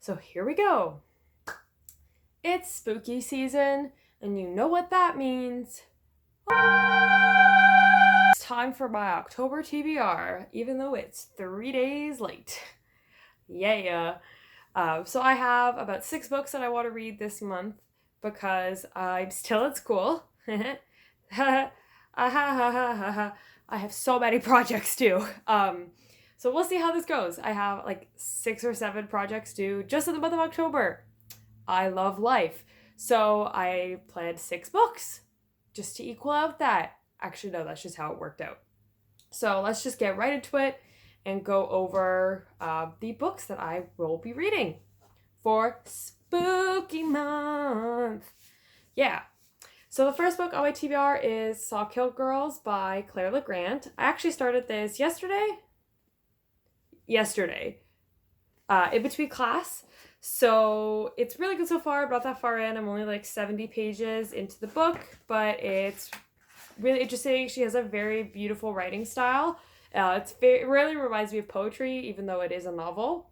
So here we go. It's spooky season, and you know what that means. It's time for my October TBR, even though it's 3 days late. Yeah. So I have about 6 books that I want to read this month because I'm still at school. I have so many projects due. So we'll see how this goes. I have like 6 or 7 projects due just in the month of October. I love life. So I planned 6 books just to equal out that. Actually, no, that's just how it worked out. So let's just get right into it and go over the books that I will be reading for Spooky Month. Yeah. So the first book on my TBR is Sawkill Girls by Claire LeGrand. I actually started this yesterday, in between class. So it's really good so far. Not that far in. I'm only like 70 pages into the book, but it's really interesting. She has a very beautiful writing style. It really reminds me of poetry, even though it is a novel.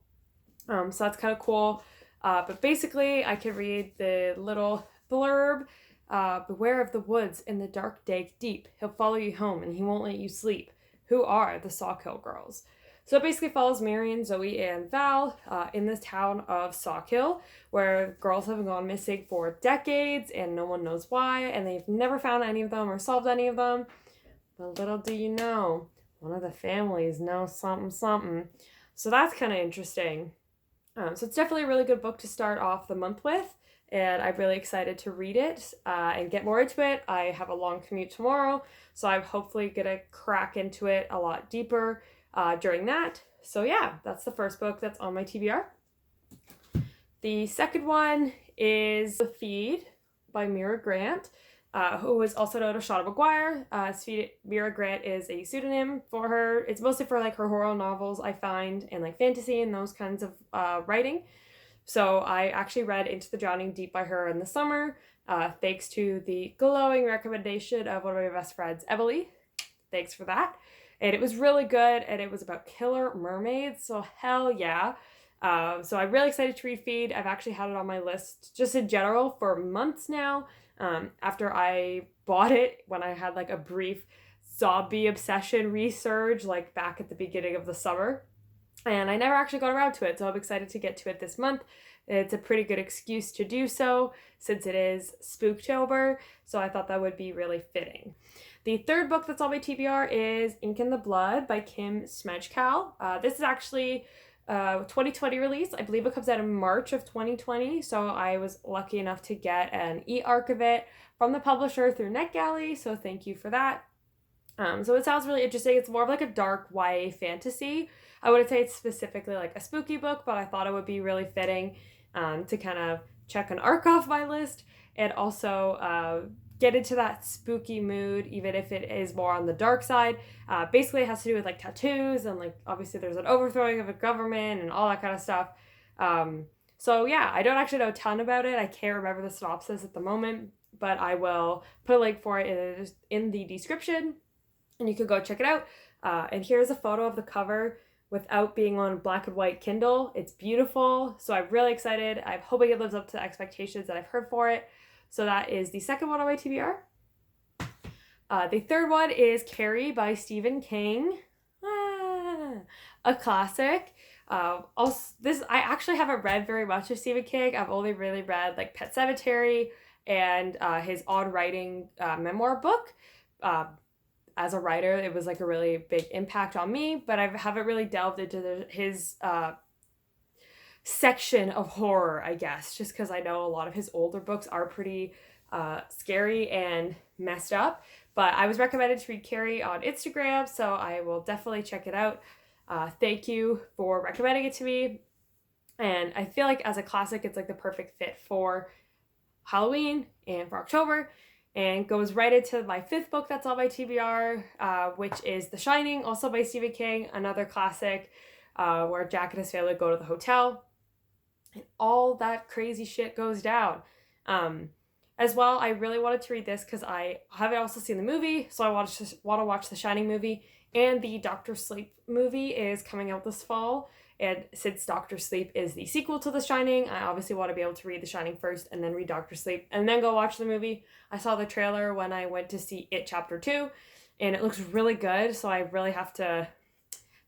So that's kind of cool. But basically, I can read the little blurb. Beware of the woods in the dark day deep. He'll follow you home and he won't let you sleep. Who are the Sawkill Girls? So it basically follows Marion, Zoe, and Val in this town of Sawkill, where girls have gone missing for decades and no one knows why, and they've never found any of them or solved any of them. But little do you know, one of the families knows something. So that's kind of interesting. So it's definitely a really good book to start off the month with, and I'm really excited to read it and get more into it. I have a long commute tomorrow, so I'm hopefully going to crack into it a lot deeper during that. So yeah, that's the first book that's on my TBR. The second one is The Feed by Mira Grant, who is also known as Shauna McGuire. Mira Grant is a pseudonym for her. It's mostly for like her horror novels, I find, and like fantasy and those kinds of writing. So I actually read Into the Drowning Deep by her in the summer, thanks to the glowing recommendation of one of my best friends, Emily. Thanks for that. And it was really good, and it was about killer mermaids, so hell yeah. So I'm really excited to read Feed. I've actually had it on my list just in general for months now. After I bought it when I had like a brief zombie obsession resurge, like back at the beginning of the summer. And I never actually got around to it, so I'm excited to get to it this month. It's a pretty good excuse to do so since it is Spooktober, so I thought that would be really fitting. The third book that's on my TBR is Ink in the Blood by Kim Smejkal. This is actually a 2020 release. I believe it comes out in March of 2020, so I was lucky enough to get an e-arc of it from the publisher through NetGalley, so thank you for that. So it sounds really interesting. It's more of like a dark YA fantasy. I wouldn't say it's specifically like a spooky book, but I thought it would be really fitting to kind of check an arc off my list and also get into that spooky mood, even if it is more on the dark side. Basically, it has to do with like tattoos and like obviously there's an overthrowing of a government and all that kind of stuff. So yeah, I don't actually know a ton about it. I can't remember the synopsis at the moment, but I will put a link for it in the description and you can go check it out. And here's a photo of the cover without being on black and white Kindle. It's beautiful, so I'm really excited. I'm hoping it lives up to the expectations that I've heard for it. So that is the second one on my TBR. The third one is Carrie by Stephen King. A classic. I actually haven't read very much of Stephen King. I've only really read like Pet Sematary and his odd writing memoir book. As a writer, it was like a really big impact on me, but I haven't really delved into his section of horror, I guess, just because I know a lot of his older books are pretty scary and messed up. But I was recommended to read Carrie on Instagram, so I will definitely check it out. Thank you for recommending it to me. And I feel like as a classic, it's like the perfect fit for Halloween and for October, and goes right into my fifth book that's on my TBR, which is The Shining, also by Stephen King, another classic where Jack and his family go to the hotel and all that crazy shit goes down. As well, I really wanted to read this because I haven't also seen the movie, so I want to watch The Shining movie, and the Doctor Sleep movie is coming out this fall, And since Doctor Sleep is the sequel to The Shining, I obviously want to be able to read The Shining first and then read Doctor Sleep and then go watch the movie. I saw the trailer when I went to see It Chapter 2, and it looks really good, so I really have to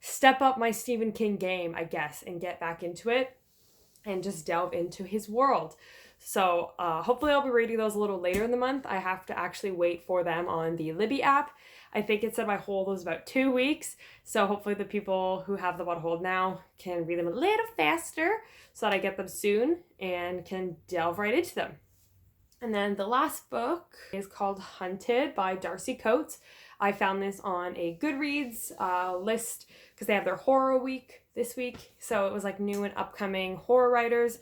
step up my Stephen King game, I guess, and get back into it and just delve into his world. So hopefully I'll be reading those a little later in the month. I have to actually wait for them on the Libby app. I think it said my hold was about 2 weeks. So hopefully the people who have them on hold now can read them a little faster so that I get them soon and can delve right into them. And then the last book is called Hunted by Darcy Coates. I found this on a Goodreads list because they have their horror week this week. So it was like new and upcoming horror writers.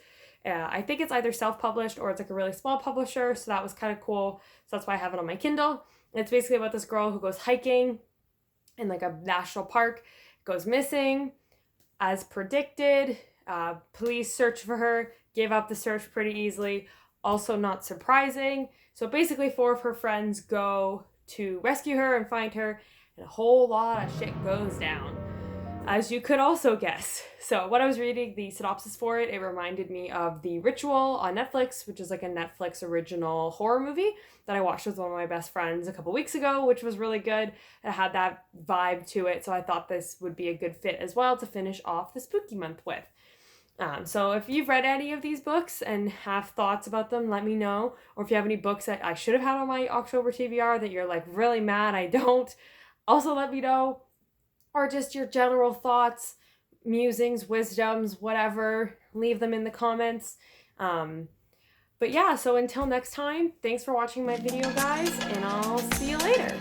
I think it's either self-published or it's like a really small publisher. So that was kind of cool. So that's why I have it on my Kindle. And it's basically about this girl who goes hiking in like a national park, goes missing. As predicted, police search for her, gave up the search pretty easily. Also not surprising. So basically 4 of her friends go to rescue her and find her, and a whole lot of shit goes down, as you could also guess. So when I was reading the synopsis for it, it reminded me of The Ritual on Netflix, which is like a Netflix original horror movie that I watched with one of my best friends a couple weeks ago, which was really good. It had that vibe to it, so I thought this would be a good fit as well to finish off the spooky month with. So if you've read any of these books and have thoughts about them, let me know. Or if you have any books that I should have had on my October TBR that you're like really mad I don't, also let me know. Or just your general thoughts, musings, wisdoms, whatever, leave them in the comments. But yeah, so until next time, thanks for watching my video, guys, and I'll see you later.